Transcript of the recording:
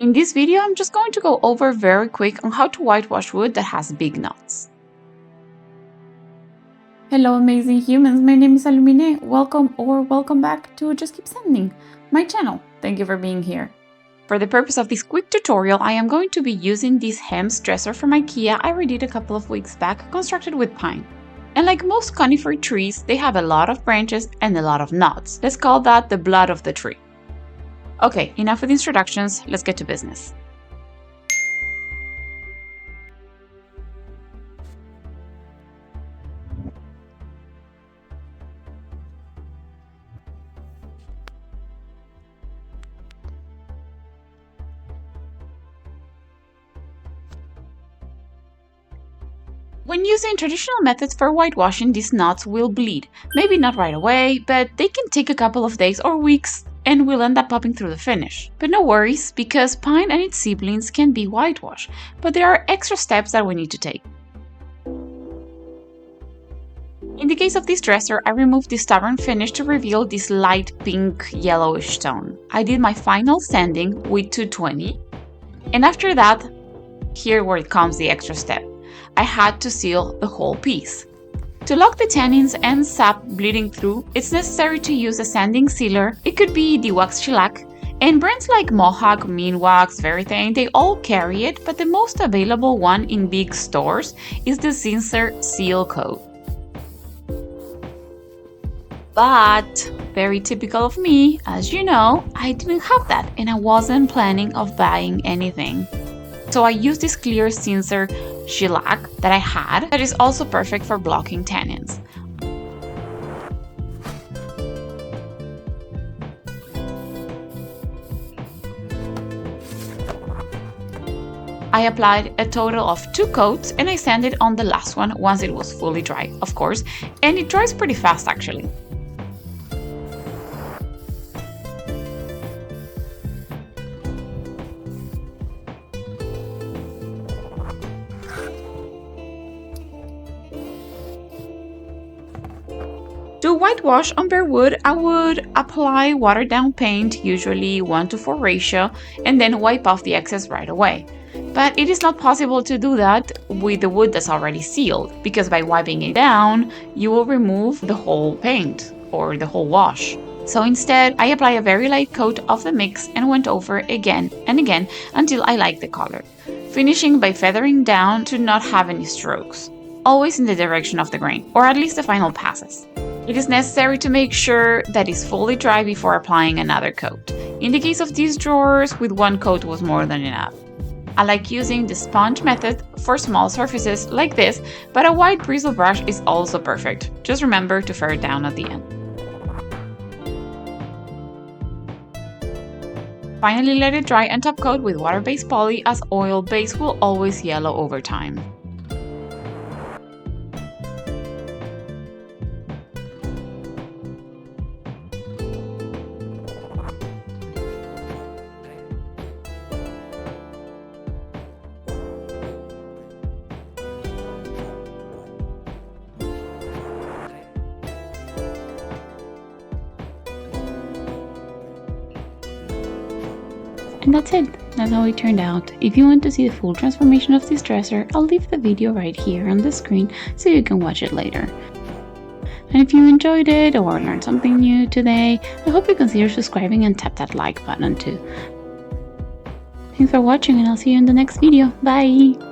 In this video, I'm just going to go over very quick on how to whitewash wood that has big knots. Hello amazing humans, my name is Alumine. Welcome back to Just Keep Sanding, my channel. Thank you for being here. For the purpose of this quick tutorial, I am going to be using this Hemnes dresser from IKEA I redid a couple of weeks back, constructed with pine. And like most conifer trees, they have a lot of branches and a lot of knots. Let's call that the blood of the tree. Okay, enough with introductions, let's get to business. When using traditional methods for whitewashing, these knots will bleed. Maybe not right away, but they can take a couple of days or weeks and will end up popping through the finish. But no worries, because pine and its siblings can be whitewashed, but there are extra steps that we need to take. In the case of this dresser, I removed the stubborn finish to reveal this light pink yellowish tone. I did my final sanding with 220, and after that, here where it comes the extra step. I had to seal the whole piece. To lock the tannins and sap bleeding through, it's necessary to use a sanding sealer. It could be the wax shellac, and brands like Mohawk, Minwax, Verithane, they all carry it, but the most available one in big stores is the Zinsser Seal Coat. But, very typical of me, as you know, I didn't have that and I wasn't planning of buying anything. So I used this clear Zinsser Shellac that I had that is also perfect for blocking tannins. I applied a total of 2 coats and I sanded on the last one once it was fully dry, of course, and it dries pretty fast actually. To whitewash on bare wood, I would apply watered down paint, usually 1:4 ratio, and then wipe off the excess right away. But it is not possible to do that with the wood that's already sealed, because by wiping it down, you will remove the whole paint or the whole wash. So instead, I apply a very light coat of the mix and went over again and again until I like the color, finishing by feathering down to not have any strokes, always in the direction of the grain, or at least the final passes. It is necessary to make sure that it's fully dry before applying another coat. In the case of these drawers, with 1 coat was more than enough. I like using the sponge method for small surfaces like this, but a wide bristle brush is also perfect. Just remember to feather it down at the end. Finally, let it dry and top coat with water-based poly, as oil-based will always yellow over time. And that's it. That's how it turned out. If you want to see the full transformation of this dresser, I'll leave the video right here on the screen so you can watch it later. And if you enjoyed it or learned something new today, I hope you consider subscribing and tap that like button too. Thanks for watching and I'll see you in the next video. Bye!